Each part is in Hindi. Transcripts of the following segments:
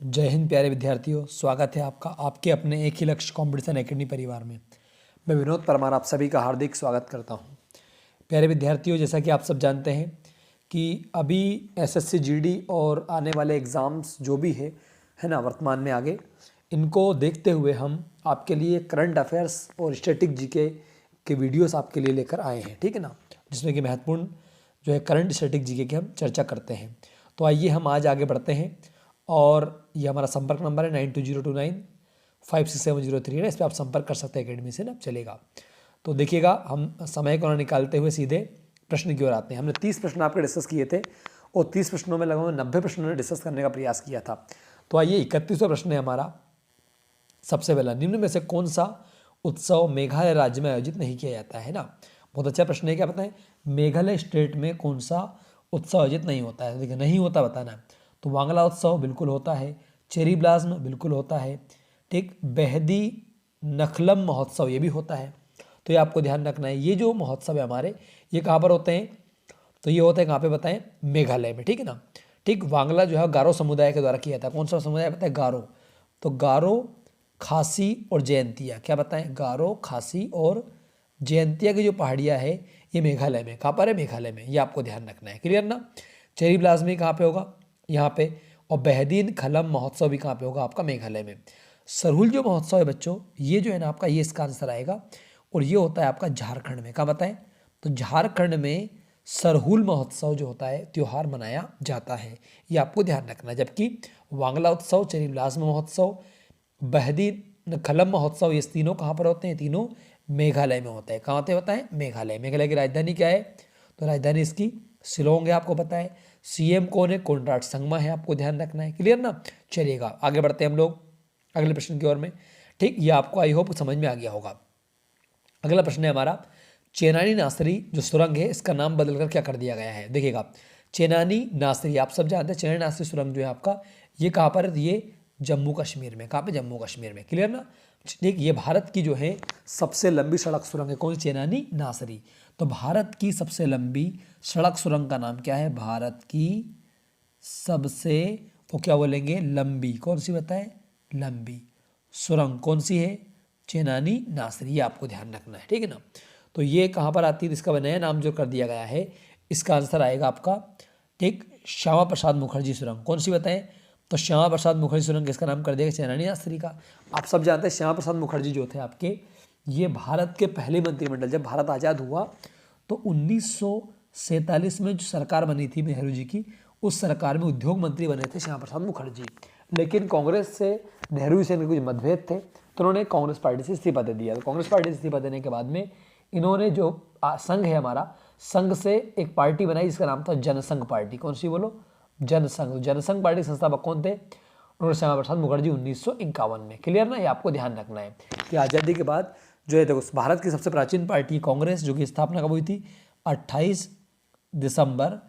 जय हिंद प्यारे विद्यार्थियों, स्वागत है आपका आपके अपने एक ही लक्ष्य कंपटीशन एकेडमी परिवार में। मैं विनोद परमार आप सभी का हार्दिक स्वागत करता हूं। प्यारे विद्यार्थियों, जैसा कि आप सब जानते हैं कि अभी एसएससी जीडी और आने वाले एग्ज़ाम्स जो भी है ना वर्तमान में आगे, इनको देखते हुए हम आपके लिए करंट अफेयर्स और स्टैटिक जीके के वीडियोस आपके लिए लेकर आए हैं, ठीक है ना, जिसमें कि महत्वपूर्ण जो है करंट स्टैटिक जीके की हम चर्चा करते हैं। तो आइए हम आज आगे बढ़ते हैं और ये हमारा संपर्क नंबर है 9202956703 है। इस पर आप संपर्क कर सकते हैं एकेडमी से ना, चलेगा। तो देखिएगा, हम समय को ना निकालते हुए सीधे प्रश्न की ओर आते हैं। हमने 30 प्रश्न आपके डिस्कस किए थे और 30 प्रश्नों में लगभग 90 प्रश्नों ने डिस्कस करने का प्रयास किया था। तो आइए 31वां प्रश्न है हमारा। सबसे पहला, निम्न में से कौन सा उत्सव मेघालय राज्य में आयोजित नहीं किया जाता है ना। बहुत अच्छा प्रश्न है। क्या बताएं, मेघालय स्टेट में कौन सा उत्सव आयोजित नहीं होता है? देखिए, नहीं होता बताना। तो वांगला उत्सव बिल्कुल होता है, चेरी ब्लाज्म बिल्कुल होता है, ठीक, बेहदी नखलम महोत्सव ये भी होता है। तो ये आपको ध्यान रखना है। ये जो महोत्सव है हमारे, ये कहाँ पर होते हैं? तो ये होता है कहाँ पे बताएं? मेघालय में, ठीक है ना। ठीक, वांगला जो है गारो समुदाय के द्वारा किया था। कौन सा समुदाय बताए? गारो। तो गारो, खासी और जयंतिया, क्या बताएं? गारो, खासी और जयंतिया की जो पहाड़ियाँ है ये मेघालय में। कहाँ पर है? मेघालय में। ये आपको ध्यान रखना है, क्लियर ना। चेरी ब्लाज्मी कहाँ पे होगा? यहाँ पे। और बेहदीन खलम महोत्सव भी कहाँ पे होगा? आपका मेघालय में। सरहुल जो महोत्सव है बच्चों, ये जो है ना आपका, ये इसका आंसर आएगा और ये होता है आपका झारखंड में। कहाँ बताएं? तो झारखंड में सरहुल महोत्सव जो होता है त्योहार मनाया जाता है, ये आपको ध्यान रखना है। जबकि वांगला उत्सव, चेरी ब्लाज्म महोत्सव, बहदीन खलम महोत्सव, ये तीनों कहाँ पर होते हैं? तीनों मेघालय में होते हैं। कहाँ होते हैं बताएं? मेघालय। मेघालय की राजधानी क्या है? तो राजधानी इसकी शिलोंग है, आपको पता है। सीएम कौन है? कोनराड संगमा है, आपको ध्यान रखना है, क्लियर ना। चलिएगा आगे बढ़ते हैं हम लोग अगले प्रश्न की ओर में। ठीक, ये आपको आई होप समझ में आ गया होगा। अगला प्रश्न है हमारा, चेनानी नासरी जो सुरंग है इसका नाम बदलकर क्या कर दिया गया है? देखिएगा, चेनानी नासरी आप सब जानते हैं। चेनानी नासरी सुरंग जो है आपका, ये कहाँ पर है? ये जम्मू कश्मीर में। कहाँ पे? जम्मू कश्मीर में, क्लियर ना। ठीक, ये भारत की जो है सबसे लंबी सड़क सुरंग है। कौन सी? चेनानी नासरी। तो भारत की सबसे लंबी सड़क सुरंग का नाम क्या है? भारत की सबसे, वो क्या बोलेंगे? लंबी। कौन सी बताए? लंबी सुरंग कौन सी है? चेनानी नासरी। ये आपको ध्यान रखना है, ठीक है ना। तो ये कहाँ पर आती है? इसका नया नाम जो कर दिया गया है, इसका आंसर आएगा आपका, ठीक, श्यामा प्रसाद मुखर्जी सुरंग। कौन सी बताएं? तो श्यामा प्रसाद मुखर्जी सुरंग किसका नाम कर दिया? चेनानी नासरी का। आप सब जानते हैं श्यामा प्रसाद मुखर्जी जो थे आपके, ये भारत के पहले मंत्रिमंडल, जब भारत आज़ाद हुआ तो 1947 में जो सरकार बनी थी नेहरू जी की, उस सरकार में उद्योग मंत्री बने थे श्यामा प्रसाद मुखर्जी। लेकिन कांग्रेस से नेहरू जी से कुछ मतभेद थे, तो उन्होंने कांग्रेस पार्टी से इस्तीफा दे दिया। तो कांग्रेस पार्टी से इस्तीफा देने के बाद में इन्होंने जो संघ है हमारा, संघ से एक पार्टी बनाई जिसका नाम था जनसंघ पार्टी। कौन सी बोलो? जनसंघ। जनसंघ पार्टी के संस्थापक कौन थे? उन्होंने श्यामा प्रसाद मुखर्जी 1951 में, क्लियर ना। ये आपको ध्यान रखना है कि आज़ादी के बाद जो है, देखो, भारत की सबसे प्राचीन पार्टी कांग्रेस, जो कि स्थापना कब हुई थी? 28 दिसंबर,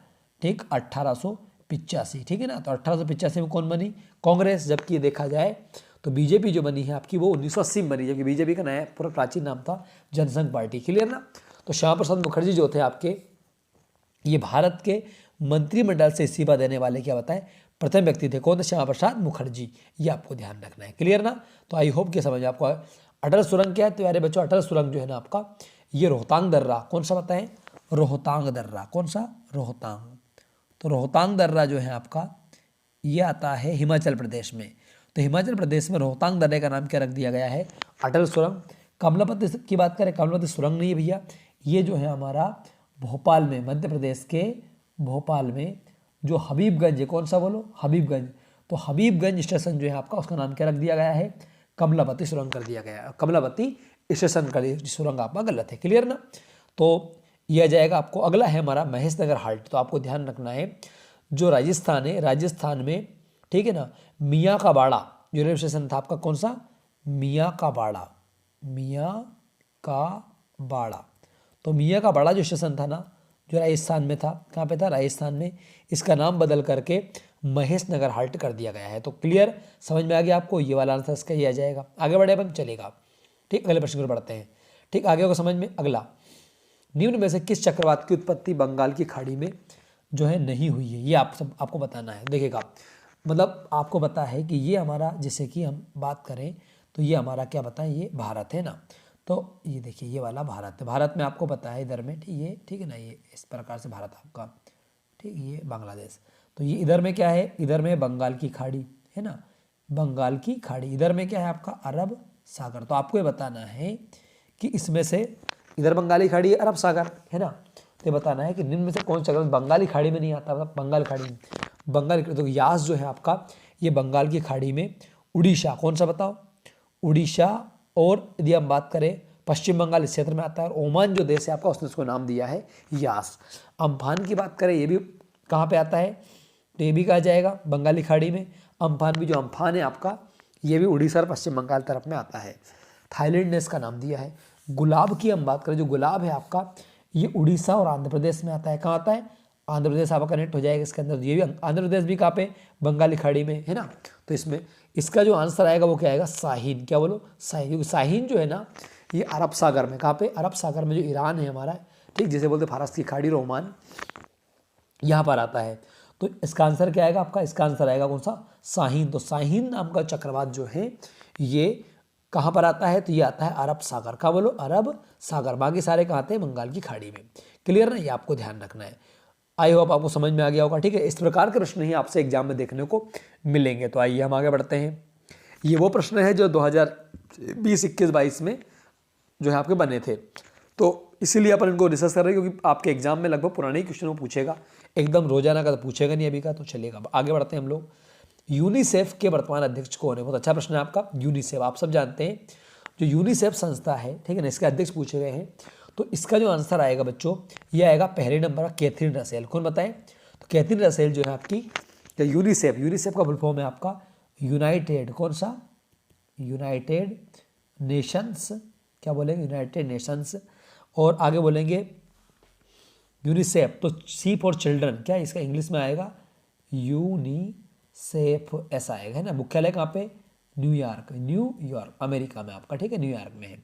ठीक, 1885, ठीक है ना। तो 1885 में कौन बनी? कांग्रेस। जबकि ये देखा जाए तो बीजेपी जो बनी है आपकी, वो 1980 में बनी, जबकि बीजेपी का नया पूरा प्राचीन नाम था जनसंघ पार्टी, क्लियर ना। तो श्यामा प्रसाद मुखर्जी जो थे आपके, ये भारत के मंत्रिमंडल से इस्तीफा देने वाले, क्या बताएं, प्रथम व्यक्ति थे। कौन थे? श्यामा प्रसाद मुखर्जी। ये आपको ध्यान रखना है, क्लियर ना। तो आई होप कि समझ आपको। अटल सुरंग क्या है? तो यारे बच्चों, अटल सुरंग जो है ना आपका, ये रोहतांग दर्रा। कौन सा बताएं? रोहतांग दर्रा। कौन सा? रोहतांग। तो रोहतांग दर्रा जो है आपका, ये आता है हिमाचल प्रदेश में। तो हिमाचल प्रदेश में रोहतांग दर्रे का नाम क्या रख दिया गया है? अटल सुरंग। कमलापति की बात करें, कमलापति सुरंग नहीं है भैया, ये जो है हमारा भोपाल में, मध्य प्रदेश के भोपाल में जो हबीबगंज है, कौन सा बोलो? हबीबगंज। तो हबीबगंज स्टेशन जो है आपका, उसका नाम क्या रख दिया गया है? कमलापति सुरंग कर दिया गया है। कमलापति स्टेशन का सुरंग आपका गलत है, क्लियर ना। तो यह जाएगा आपको। अगला है हमारा महेश नगर हाल्ट। तो आपको ध्यान रखना है, जो राजस्थान है, राजस्थान में, ठीक है ना, मियाँ का बाड़ा जो रेलवे स्टेशन था आपका, कौन सा? मियाँ का बाड़ा। मियाँ का बाड़ा। तो मियाँ का बाड़ा जो स्टेशन था ना, जो राजस्थान में था, कहाँ पे था? राजस्थान में। इसका नाम बदल करके महेश नगर हाल्ट कर दिया गया है। तो क्लियर, समझ में आ गया आपको? ये वाला आंसर इसका ये आ जाएगा। आगे बढ़े अपन, चलेगा। ठीक, अगले प्रश्न पर बढ़ते हैं। ठीक, आगे को समझ में। अगला, निम्न में से किस चक्रवात की उत्पत्ति बंगाल की खाड़ी में जो है नहीं हुई है? ये आप सब आपको बताना है। देखिएगा, मतलब आपको पता है कि ये हमारा, जैसे कि हम बात करें तो ये हमारा क्या बताएं, ये भारत है ना। तो ये देखिए ये वाला भारत है। भारत में आपको पता है इधर में, ठीक, ये ठीक है ना, ये इस प्रकार से भारत आपका, ठीक, ये बांग्लादेश। तो ये इधर में क्या है, इधर में बंगाल की खाड़ी है ना, बंगाल की खाड़ी। इधर में क्या है आपका, अरब सागर। तो आपको ये बताना है कि इसमें से, इधर बंगाली खाड़ी है, अरब सागर है ना, तो ये बताना है कि निम्न में से कौन सा बंगाली खाड़ी में नहीं आता, मतलब बंगाल खाड़ी में, बंगाल, तो यास जो है आपका ये बंगाल की खाड़ी में, उड़ीसा कौन सा बताओ, उड़ीसा। और यदि हम बात करें पश्चिम बंगाल इस क्षेत्र में आता है, और ओमान जो देश है आपका उसने उसको नाम दिया है यास। अम्फान की बात करें, ये भी कहाँ पे आता है, तो ये भी कहा जाएगा बंगाली खाड़ी में। अम्फान भी, जो अम्फान है आपका, ये भी उड़ीसा और पश्चिम बंगाल तरफ में आता है। थाईलैंड ने इसका नाम दिया है। गुलाब की हम बात करें, जो गुलाब है आपका, ये उड़ीसा और आंध्र प्रदेश में आता है। कहाँ आता है, आंध्र प्रदेश आपका कनेक्ट हो जाएगा इसके अंदर। ये भी आंध्र प्रदेश भी कहाँ पे, बंगाली खाड़ी में है ना। तो इसमें इसका जो आंसर आएगा वो क्या आएगा, शाहीन। क्या बोलो, शाहीन। क्योंकि शाहीन जो है ना, ये अरब सागर में, कहाँ पे, अरब सागर में, जो ईरान है हमारा, ठीक, जैसे बोलते फारस की खाड़ी, रोमान, यहाँ पर आता है। तो इसका आंसर क्या आएगा आपका, इसका आंसर आएगा कौन सा, शाहीन। तो शाहीन नाम का चक्रवात जो है ये कहाँ पर आता है, तो ये आता है अरब सागर। का बोलो, अरब सागर। बाकी सारे कहाँ आते हैं, बंगाल की खाड़ी में। क्लियर ना, ये आपको ध्यान रखना है। आई होप आपको समझ में आ गया होगा, ठीक है। इस प्रकार के प्रश्न ही आपसे एग्जाम में देखने को मिलेंगे। तो आइए हम आगे बढ़ते हैं। ये वो प्रश्न है जो 2020, 21, 22 में जो है आपके बने थे। तो इसीलिए अपन इनको रिसर्च कर रहे हैं, क्योंकि आपके एग्जाम में लगभग पुराने ही क्वेश्चन वो पूछेगा, एकदम रोजाना का तो पूछेगा नहीं अभी का। तो चलिएगा आगे बढ़ते हैं हम लोग। यूनिसेफ के वर्तमान अध्यक्ष कौन है, बहुत अच्छा प्रश्न है आपका। यूनिसेफ आप सब जानते हैं, जो यूनिसेफ संस्था है, ठीक है ना, इसके अध्यक्ष पूछे गए हैं। तो इसका जो आंसर आएगा बच्चों, ये आएगा पहले नंबर, कैथरीन रसेल। कौन बताएं, तो कैथरीन रसेल जो है आपकी, यूनिसेफ, यूनिसेफ का फुल फॉर्म है आपका यूनाइटेड, कौन सा, यूनाइटेड नेशंस, क्या बोलेंगे, यूनाइटेड नेशंस। और आगे बोलेंगे यूनिसेफ, तो सी फॉर चिल्ड्रन, क्या इसका इंग्लिश में आएगा, यूनिसेफ ऐसा आएगा, है ना। मुख्यालय कहाँ पे, न्यूयॉर्क, न्यूयॉर्क अमेरिका में आपका, ठीक है, न्यूयॉर्क में है।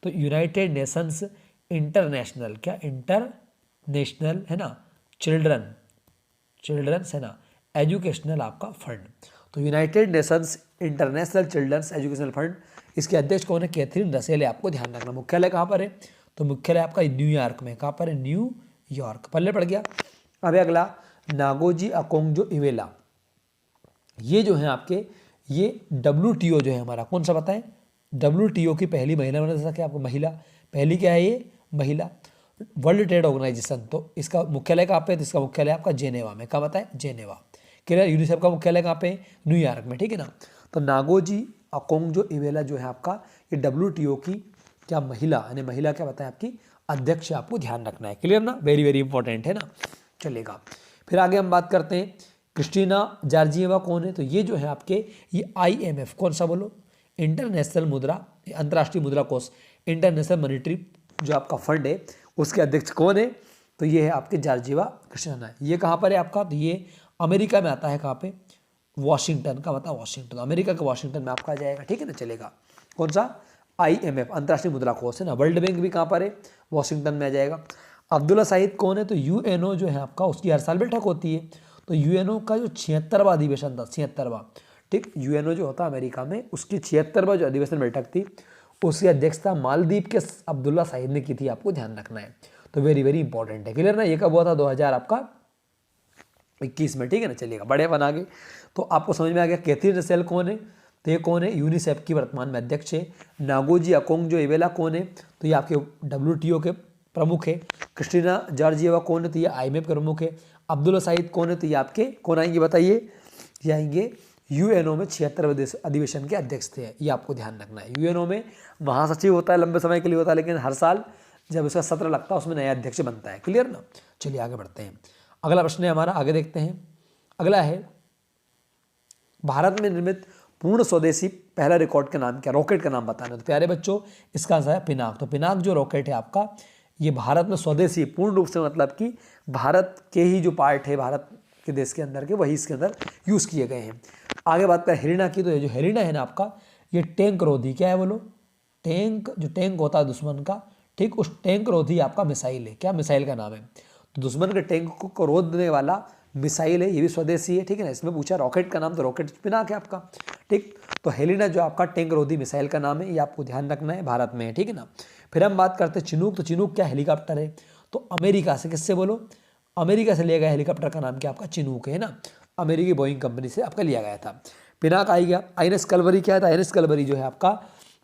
तो यूनाइटेड नेशंस इंटरनेशनल, क्या इंटरनेशनल है ना, चिल्ड्रन, चिल्ड्रंस है ना, एजुकेशनल आपका फंड। तो United Nations International Children's Educational Fund, इसके अध्यक्ष कौन है, कैथरीन रसेल है। आपको ध्यान रखना। मुख्यालय कहाँ पर है, तो मुख्यालय आपका न्यूयॉर्क में। कहाँ पर है, न्यूयॉर्क। पल्ले पड़ गया। अब अगला नागोजी अकोंगजो इवेला, ये जो है आपके, ये WTO जो है हमारा, कौन सा बताएं, WTO की पहली महिला, जैसा कि आपको महिला, पहली क्या है ये, महिला, वर्ल्ड ट्रेड ऑर्गेनाइजेशन। तो इसका मुख्यालय कहाँ पे है, तो इसका मुख्यालय आपका जेनेवा में। कहाँ बताएं, जेनेवा। क्लियर। यूनिसेफ का मुख्यालय कहाँ पे, न्यूयॉर्क में, ठीक है ना। तो नागोजी अकोंगजो इवेला जो है आपका, ये WTO की क्या महिला, यानी महिला क्या बताएं आपकी अध्यक्ष, आपको ध्यान रखना है। क्लियर ना, वेरी वेरी इंपॉर्टेंट है ना। चलेगा, फिर आगे हम बात करते हैं क्रिस्टीना जॉर्जिएवा कौन है, तो ये जो है आपके, ये IMF, कौन सा बोलो, इंटरनेशनल मुद्रा, अंतर्राष्ट्रीय मुद्रा कोष, इंटरनेशनल मॉनिटरी जो आपका फंड है, उसके अध्यक्ष कौन है, तो ये है आपके जॉर्जिएवा क्रिस्टीना। ये कहाँ पर है आपका, तो ये अमेरिका में आता है। कहाँ पे, वॉशिंगटन का, बता वाशिंगटन, अमेरिका के वॉशिंगटन में आपका जाएगा, ठीक है ना। चलेगा, कौन सा, IMF अंतर्राष्ट्रीय मुद्रा कोष है ना। वर्ल्ड बैंक भी कहाँ पर है, वॉशिंगटन में आ जाएगा। अब्दुल्ला साहिद कौन है, तो UNO जो है आपका, उसकी हर साल बैठक होती है। तो UNO का जो 76वां अधिवेशन था, 76वां, ठीक, UNO जो होता है अमेरिका में, उसकी 76वां जो अधिवेशन बैठक थी, उसकी अध्यक्षता मालदीव के अब्दुल्ला साहिद ने की थी। आपको ध्यान रखना है। तो वेरी वेरी इंपॉर्टेंट है। क्लियर ना, ये कब हुआ था, 2000 आपका 21 में, ठीक है ना। चलिएगा, बड़े बन आगे। तो आपको समझ में आ गया कैथरीन रसेल कौन है, तो ये कौन है, यूनिसेफ की वर्तमान में अध्यक्ष है। नागोजी अकोंगजो इवेला कौन है, तो ये आपके WTO के प्रमुख है। क्रिस्टीना जॉर्जिएवा कौन है, तो ये IMF के प्रमुख है। अब्दुल्ला साहिद कौन है, तो ये आपके कौन आएंगे बताइए, ये आएंगे UNO में 76वें अधिवेशन के अध्यक्ष थे। ये आपको ध्यान रखना है। UNO में महासचिव होता है, लंबे समय के लिए होता है, लेकिन हर साल जब उसका सत्र लगता है उसमें नया अध्यक्ष बनता है। क्लियर ना। चलिए आगे बढ़ते हैं। अगला प्रश्न है हमारा, आगे देखते हैं। अगला है, भारत में निर्मित पूर्ण स्वदेशी पहला रिकॉर्ड का नाम क्या, रॉकेट का नाम बताना। तो प्यारे बच्चों, इसका आंसर है पिनाक। तो पिनाक जो रॉकेट है आपका, ये भारत में स्वदेशी, पूर्ण रूप से मतलब कि भारत के ही जो पार्ट है, भारत के देश के अंदर के, वही इसके अंदर यूज़ किए गए हैं। आगे बात करें हेलिना की, तो ये जो हेलिना है ना आपका, ये टैंक रोधी, क्या है बोलो, टैंक, जो टैंक होता है दुश्मन का, ठीक, उस टैंक रोधी आपका मिसाइल है। क्या मिसाइल का नाम है, तो दुश्मन के टैंक को रोकने वाला मिसाइल है, ये भी स्वदेशी है, ठीक है ना। इसमें पूछा रॉकेट का नाम, तो रॉकेट पिनाक है आपका, ठीक। तो हेलिना जो आपका टैंक रोधी मिसाइल का नाम है, ये आपको ध्यान रखना है, भारत में है, ठीक है ना। फिर हम बात करते हैं चिनूक, तो चिनूक क्या हेलीकॉप्टर है, तो अमेरिका से, किससे बोलो, अमेरिका से लिया गया हेलीकॉप्टर का नाम क्या आपका चिनूक है ना, अमेरिकी बोइंग कंपनी से आपका लिया गया था। पिनाक आई गया। आईएनएस कलवरी क्या था, आईएनएस कलवरी जो है आपका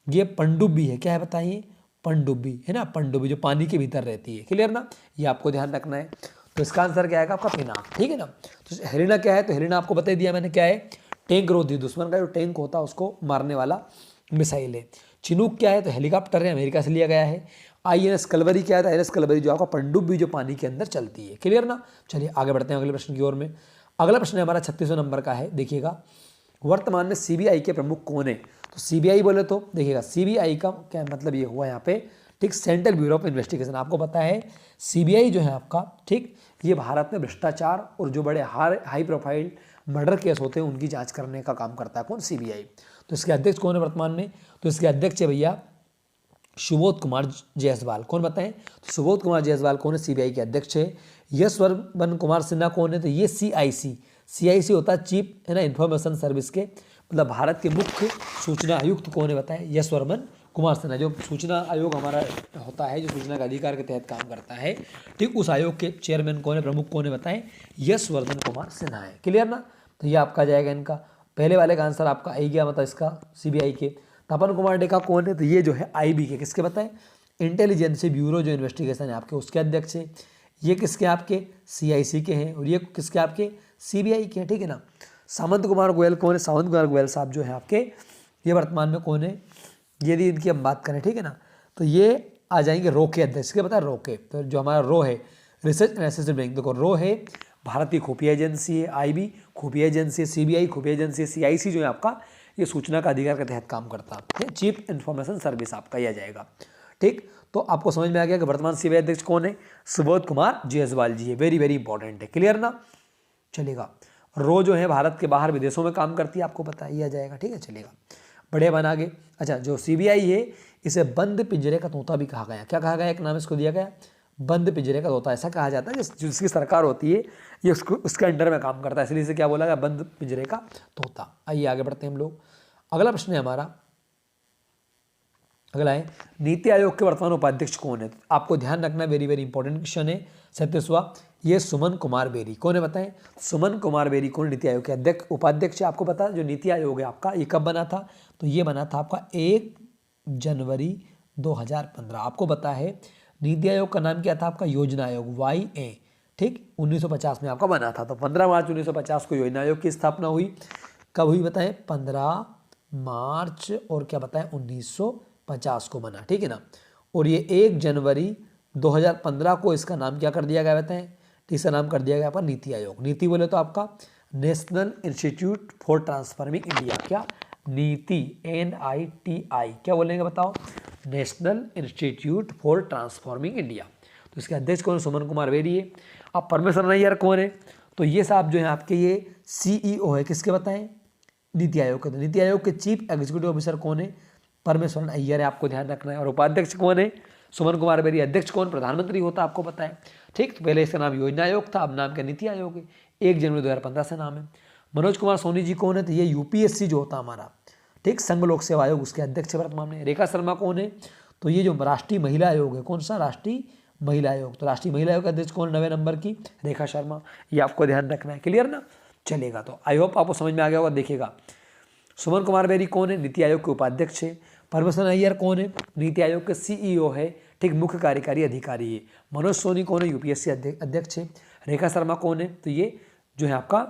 ये पनडुब्बी है, क्या है बताइए, पनडुब्बी है ना, पनडुब्बी जो पानी के भीतर रहती है, क्लियर ना, ये आपको ध्यान रखना है। तो इसका आंसर क्या आएगा आपका पिनाक, ठीक है ना। तो हेलिना क्या है, तो हेलिना आपको बता दिया मैंने क्या है, टैंक रोधी, दुश्मन का जो टैंक होता है उसको मारने वाला मिसाइल है। चिनूक क्या है, तो हेलीकॉप्टर है, अमेरिका से लिया गया है। आईएनएस कलवरी क्या है, तो आईएनएस कलवरी जो आपका पनडुब्बी जो पानी के अंदर चलती है, क्लियर ना। चलिए आगे बढ़ते हैं अगले प्रश्न की ओर में। अगला प्रश्न हमारा 36वें नंबर का है, देखिएगा, वर्तमान में सीबीआई के प्रमुख कौन है। तो सीबीआई बोले तो देखिएगा, सीबीआई का क्या मतलब ये हुआ यहाँ पे, ठीक, सेंट्रल ब्यूरो ऑफ इन्वेस्टिगेशन। आपको पता है सीबीआई जो है आपका, ठीक, ये भारत में भ्रष्टाचार और जो बड़े हाई प्रोफाइल मर्डर केस होते हैं उनकी जांच करने का काम करता है कौन, सीबीआई। तो इसके अध्यक्ष कौन है वर्तमान में, तो इसके अध्यक्ष है भैया सुबोध कुमार जायसवाल। कौन बताएं, तो सुबोध कुमार जायसवाल कौन है, सीबीआई के अध्यक्ष है। यशवर्धन कुमार सिन्हा कौन है, तो ये सीआईसी होता है, चीफ है ना इन्फॉर्मेशन सर्विस के, मतलब भारत के मुख्य सूचना आयुक्त कौन है बताएं, यशवर्धन कुमार सिन्हा। जो सूचना आयोग हमारा होता है, जो सूचना का अधिकार के तहत काम करता है, ठीक, उस आयोग के चेयरमैन कौन है, प्रमुख कौन है बताएं, यशवर्धन कुमार सिन्हा है, क्लियर ना। तो ये आपका जाएगा इनका पहले वाले का आंसर आपका आई गया, मतलब इसका सीबीआई के। तपन कुमार डेका कौन है, तो ये जो है आईबी के, किसके बताएं, इंटेलिजेंस ब्यूरो जो इन्वेस्टिगेशन है आपके, उसके अध्यक्ष है। ये किसके आपके, सीआईसी के हैं, और ये किसके आपके, सीबीआई के, ठीक है ना। सामंत कुमार गोयल कौन है, सामंत कुमार गोयल साहब जो है आपके, ये वर्तमान में कौन है, यदि इनकी हम बात करें, ठीक है ना, तो ये आ जाएंगे रो के अध्यक्ष, के पता है रो के, तो जो हमारा रो है रिसर्च एंड असेसमेंट बैंक, देखो रो है भारतीय खुफिया एजेंसी है, आईबी खुफिया एजेंसी है, सीबीआई खुफिया एजेंसी है, सीआईसी जो है आपका ये सूचना का अधिकार के तहत काम करता है, चीफ इन्फॉर्मेशन सर्विस आपका यह जाएगा, ठीक। तो आपको समझ में आ गया कि वर्तमान सीबीआई अध्यक्ष कौन है, सुबोध कुमार जायसवाल जी है, वेरी वेरी इंपॉर्टेंट है, क्लियर ना। चलेगा, रो जो है भारत के बाहर विदेशों में काम करती है, आपको पता ही आ जाएगा, ठीक है, चलेगा, बढ़िया बना आगे। अच्छा, जो सीबीआई है इसे बंद पिंजरे का तोता भी कहा गया, क्या कहा गया, एक नाम इसको दिया गया, बंद पिंजरे का तोता, ऐसा कहा जाता है जिसकी सरकार होती है ये उसके अंडर में काम करता है, इसलिए इसे क्या बोला गया, बंद पिंजरे का तोता। आइए आगे बढ़ते हैं हम लोग। अगला प्रश्न है हमारा, अगला है नीति आयोग के वर्तमान उपाध्यक्ष कौन है। आपको ध्यान रखना, वेरी वेरी इंपॉर्टेंट क्वेश्चन है। 37वां, ये सुमन कुमार बेरी कौन है बताएं, सुमन कुमार बेरी कौन नीति आयोग के अध्यक्ष उपाध्यक्ष है। आपको पता है जो नीति आयोग है आपका ये कब बना था, तो ये बना था आपका 1 जनवरी 2015। आपको पता है नीति आयोग का नाम क्या था आपका, योजना आयोग, YA, ठीक, 1950 में आपका बना था। तो 15 मार्च 1950 को योजना आयोग की स्थापना हुई। कब हुई बताएं, 15 मार्च और क्या बताएं 1950 को बना, ठीक है ना। और ये 1 जनवरी 2015 को इसका नाम क्या कर दिया गया बताएं, इसका नाम कर दिया गया आपका नीति आयोग। नीति बोले तो आपका national institute for transforming India, क्या नीति, NITI, क्या बोलेंगे बताओ, national institute for transforming India. तो इसके अध्यक्ष कौन, सुमन कुमार बेरी है। अब परमेश्वर अय्यर कौन है, तो ये साहब जो है आपके ये CEO है, किसके बताएं, नीति आयोग के। तो नीति आयोग के चीफ एग्जीक्यूटिव ऑफिसर कौन है, परमेश्वरन अय्यर है, आपको ध्यान रखना है। और उपाध्यक्ष कौन है, सुमन कुमार बेरी। अध्यक्ष कौन, प्रधानमंत्री होता है, आपको पता है, ठीक। तो पहले इसका नाम योजना आयोग था, अब नाम क्या नीति आयोग है, 1 जनवरी 2015 से नाम है। मनोज कुमार सोनी जी कौन है, तो ये UPSC जो होता हमारा, ठीक, संघ लोक सेवा आयोग, उसके अध्यक्ष वर्तमान में। रेखा शर्मा कौन है, तो ये जो राष्ट्रीय महिला आयोग है, कौन सा, राष्ट्रीय महिला आयोग। तो राष्ट्रीय महिला आयोग का अध्यक्ष कौन, 9वें नंबर की रेखा शर्मा, ये आपको ध्यान रखना है, क्लियर ना। चलेगा, तो आई होप आपको समझ में आ गया होगा। देखिएगा, सुमन कुमार बेरी कौन है, नीति आयोग के उपाध्यक्ष है। परमेश्वर अय्यर कौन है, नीति आयोग के CEO है, ठीक, मुख्य कार्यकारी अधिकारी है। मनोज सोनी कौन है, UPSC अध्यक्ष है। रेखा शर्मा कौन है, तो ये जो है आपका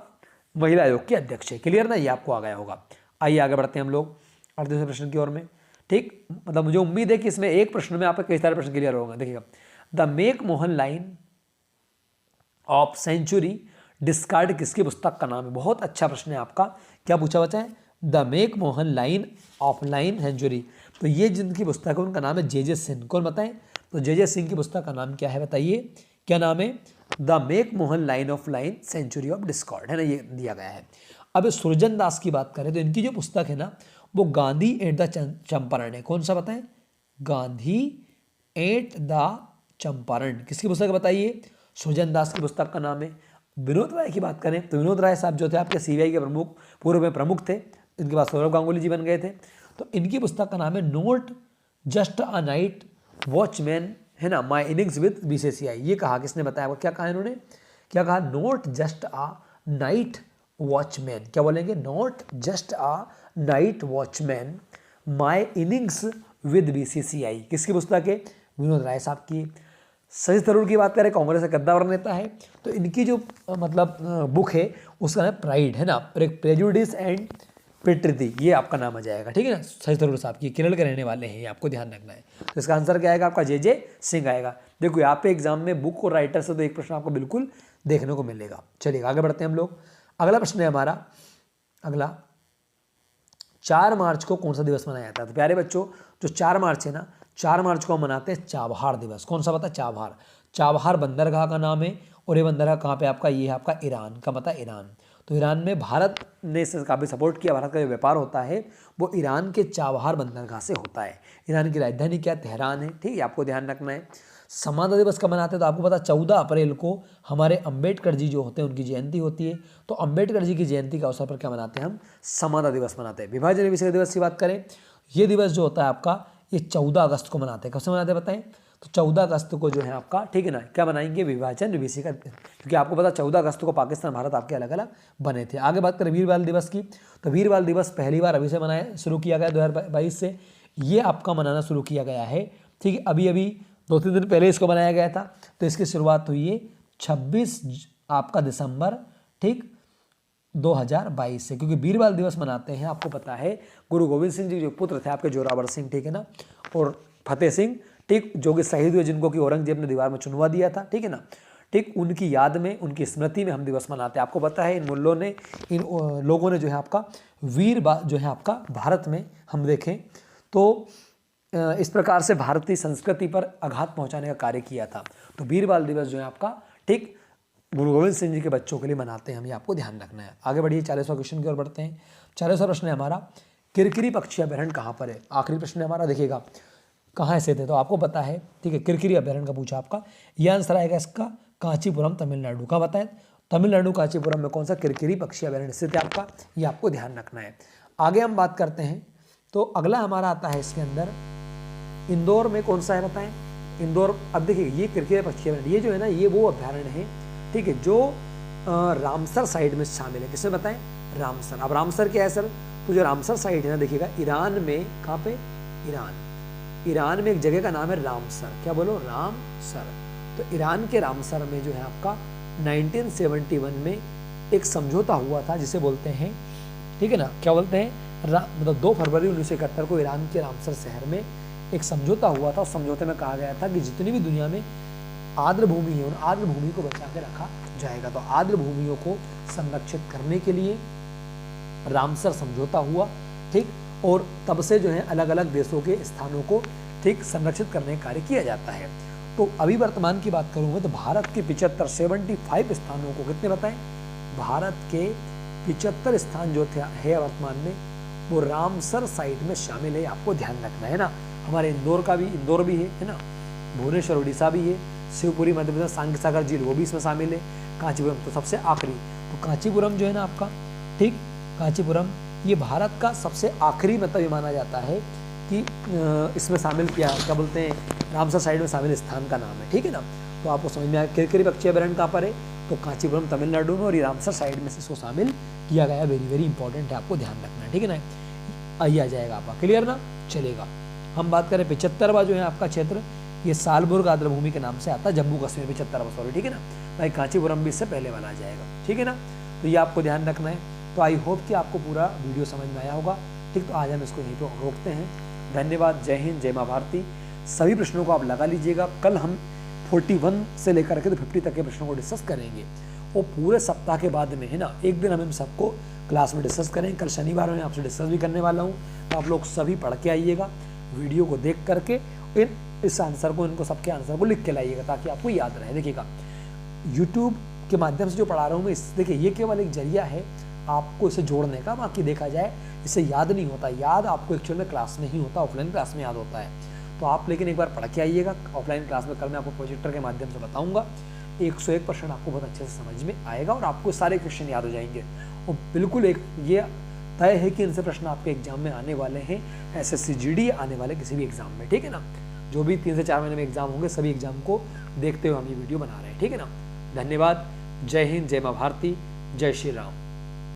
महिला आयोग के अध्यक्ष है, क्लियर ना, ये आपको आ गया होगा। आइए आगे बढ़ते हैं हम लोग 38वें प्रश्न की ओर में, ठीक। मतलब मुझे उम्मीद है कि इसमें एक प्रश्न में आपके कई सारे प्रश्न क्लियर होंगे। देखिएगा, the McMahon line of century discord किसकी पुस्तक का नाम है। बहुत अच्छा प्रश्न है आपका, क्या पूछा बच्चा है, the McMahon line of line century. तो ये जिनकी पुस्तक है उनका नाम है JJ सिंह। कौन बताएं, तो JJ सिंह की पुस्तक का नाम क्या है बताइए, क्या नाम है, the McMahon line of line century of discord, है ना, ये दिया गया है। अब सुरजन दास की बात करें तो इनकी जो पुस्तक है ना वो गांधी एट द चंपारण है। कौन सा बताएं, गांधी एट द चंपारण, किसकी पुस्तक बताइए, सुरजन दास की पुस्तक का नाम है। विनोद राय की बात करें तो विनोद राय साहब जो थे आपके सीबीआई के प्रमुख, पूर्व में प्रमुख थे। इनके बाद सौरभ गांगुली जी बन गए थे। तो इनकी पुस्तक का नाम है note just a night watchman, है ना, माई इनिंग्स विद बीसीसीआई। ये कहा, किसने बताया, वो क्या कहा इन्होंने, क्या कहा, note just a night watchman, क्या बोलेंगे, not just a night watchman my innings with BCCI. किसकी पुस्तक है, विनोद राय साहब की। शशि थरूर की बात करें, कांग्रेस का कद्दावर नेता है। तो इनकी जो मतलब बुक है उसका नाम प्राइड, है ना, और एक प्रेजुडिस एंड पेट्रिटी, ये आपका नाम आ जाएगा, ठीक है ना। शशि थरूर साहब की केरल के रहने वाले हैं, ये आपको ध्यान रखना है। तो इसका आंसर क्या आएगा आपका, जे सिंह आएगा। देखो यहाँ पे एग्जाम में बुक और राइटर से तो एक प्रश्न आपको बिल्कुल देखने को मिलेगा। चलिए आगे बढ़ते हैं हम लोग। अगला प्रश्न है हमारा, अगला 4 मार्च को कौन सा दिवस मनाया जाता है। तो प्यारे बच्चों, जो 4 मार्च है ना, 4 मार्च को हम मनाते हैं चाबहार दिवस। कौन सा पता है, चाबहार। चाबहार बंदरगाह का नाम है, और ये बंदरगाह कहाँ पे आपका, ये है आपका ईरान का, पता है, ईरान। तो ईरान में भारत ने इसे काफ़ी सपोर्ट किया। भारत का जो व्यापार होता है वो ईरान के चाबहार बंदरगाह से होता है। ईरान की राजधानी क्या, तेहरान है, ठीक है, आपको ध्यान रखना है। समानता दिवस कब मनाते हैं, तो आपको पता 14 अप्रैल को हमारे अंबेडकर जी जो होते हैं उनकी जयंती होती है। तो अंबेडकर जी की जयंती के अवसर पर क्या मनाते हैं, हम समानता दिवस मनाते हैं। विभाजन विषय दिवस की बात करें, ये दिवस जो होता है आपका, ये 14 अगस्त को मनाते हैं। कब से मनाते हैं बताएं, तो 14 अगस्त को जो है आपका, ठीक है ना, क्या मनाएंगे, विभाजन विषय का, क्योंकि आपको पता 14 अगस्त को पाकिस्तान भारत आपके अलग अलग बने थे। आगे बात करें वीर बाल दिवस की, तो वीर बाल दिवस पहली बार अभी से मनाया शुरू किया गया 2022 से, ये आपका मनाना शुरू किया गया है, ठीक है। अभी अभी 2-3 दिन पहले इसको बनाया गया था। तो इसकी शुरुआत हुई है 26 आपका दिसंबर, ठीक, 2022 से, क्योंकि वीर बाल दिवस मनाते हैं, आपको पता है, गुरु गोविंद सिंह जी जो पुत्र थे आपके जोरावर सिंह, ठीक है ना, और फतेह सिंह, ठीक, जो कि शहीद हुए, जिनको कि औरंगजेब ने दीवार में चुनवा दिया था, ठीक है ना, ठीक, उनकी याद में, उनकी स्मृति में हम दिवस मनाते हैं। आपको पता है इन मुल्लों ने, इन लोगों ने जो है आपका जो है आपका भारत में हम देखें तो इस प्रकार से भारतीय संस्कृति पर आघात पहुंचाने का कार्य किया था। तो वीर बाल दिवस जो है आपका, ठीक, गुरु गोविंद सिंह जी के बच्चों के लिए मनाते हैं हम, ये आपको ध्यान रखना है। आगे बढ़िए 40वां क्वेश्चन की ओर बढ़ते हैं। 40वां प्रश्न है हमारा, किरकिरी पक्षी अभयारण्य कहाँ पर है। आखिरी प्रश्न है हमारा, देखिएगा कहाँ स्थित है, तो आपको पता है, ठीक है, किरकिरी अभयारण्य का पूछा आपका। यह आंसर आएगा इसका कांचीपुरम, तमिलनाडु का। बताएं तमिलनाडु कांचीपुरम में कौन सा किरकिरी पक्षी अभयारण्य स्थित है आपका, ये आपको ध्यान रखना है। आगे हम बात करते हैं, तो अगला हमारा आता है इसके अंदर, इंदौर में कौन सा है बताएं, इंदौर। अब देखिए ये किरकिरी पक्षी अभयारण्य, ये जो है ना, ये वो अभयारण्य है, ठीक है, जो रामसर साइड में शामिल है। किसमें बताएं, रामसर। अब रामसर क्या है सर, तो जो रामसर साइड है ना, देखिएगा ईरान में, कहाँ पे, ईरान में एक जगह का नाम है रामसर। क्या बोलो, रामसर। तो ईरान के रामसर में जो है आपका 1971 में एक समझौता हुआ था, जिसे बोलते हैं, ठीक है ना, क्या बोलते हैं, मतलब 2 फरवरी 1971 को ईरान के रामसर शहर में एक समझौता हुआ था। उस समझौते में कहा गया था कि जितनी भी दुनिया में आर्द्र भूमि है, उन आर्द्र भूमि को बचा के रखा जाएगा। तो आर्द्र भूमियों को संरक्षित करने के लिए रामसर समझौता हुआ, ठीक, और तब से जो है अलग अलग देशों के स्थानों को, ठीक, संरक्षित करने का कार्य किया जाता है। तो अभी वर्तमान की बात करूँगा तो भारत के 75 स्थानों को, कितने बताएं, भारत के 75 स्थान जो थे है वर्तमान में, वो रामसर साइट में शामिल है। आपको ध्यान रखना है ना। हमारे इंदौर भी है ना, भुवनेश्वर उड़ीसा भी है, शिवपुरी मध्य प्रदेश, सांगी सागर झील वो भी इसमें शामिल है, कांचीपुरम तो सबसे आखिरी। तो कांचीपुरम जो है ना आपका, ठीक, कांचीपुरम ये भारत का सबसे आखिरी मतलब ये माना जाता है कि इसमें शामिल किया, क्या बोलते हैं, रामसर साइड में शामिल स्थान का नाम है, ठीक है ना। तो आपको समझ में आया किरकिरी पक्षी अभयारण्य कहाँ पर है, तो कांचीपुरम तमिलनाडु में, और ये रामसर साइड में इसको शामिल किया गया। वेरी वेरी इंपॉर्टेंट है, आपको ध्यान रखना है, ठीक है ना। आइए आ जाएगा आपका, क्लियर ना, चलेगा। हम बात करें 75वां जो है आपका क्षेत्र, ये सालबुर्ग आर्द्र भूमि के नाम से आता है, जम्मू कश्मीर 75वां, सॉरी, ठीक है ना भाई, कांचीपुरम भी इससे पहले वाला आ जाएगा, ठीक है ना। तो ये आपको ध्यान रखना है। तो आई होप कि आपको पूरा वीडियो समझ में आया होगा, ठीक। तो आज हम इसको यहीं पर रोकते हैं। धन्यवाद, जय हिंद, जय माँ भारती। सभी प्रश्नों को आप लगा लीजिएगा। कल हम 41 से लेकर के तो 50 तक के प्रश्नों को डिस्कस करेंगे, और पूरे सप्ताह के बाद में, है ना, एक दिन हम इन सबको क्लास में डिस्कस करेंगे। कल शनिवार में आपसे डिस्कस भी करने वाला हूँ, तो आप लोग सभी पढ़ के आइएगा, वीडियो को देख करके इस आंसर को, इनको सबके आंसर को लिख के लाइएगा, ताकि आपको याद रहे। देखिएगा यूट्यूब के माध्यम से जो पढ़ा रहा हूँ मैं, देखिए ये केवल एक जरिया है आपको इसे जोड़ने का, बाकी देखा जाए इससे याद नहीं होता। याद आपको एक्चुअल में क्लास में ही होता, ऑफलाइन क्लास में याद होता है। तो आप लेकिन एक बार पढ़ के आइएगा ऑफलाइन क्लास में। कल मैं आपको प्रोजेक्टर के माध्यम से बताऊंगा, 101% आपको बहुत अच्छे से समझ में आएगा और आपको सारे क्वेश्चन याद हो जाएंगे। और बिल्कुल एक ये तय है कि इनसे प्रश्न आपके एग्जाम में आने वाले हैं, SSC GD आने वाले किसी भी एग्जाम में, ठीक है ना। जो भी 3 से 4 महीने में एग्जाम होंगे सभी एग्जाम को देखते हुए हम ये वीडियो बना रहे हैं, ठीक है ना। धन्यवाद। जय हिंद, जय माँ भारती, जय श्री राम।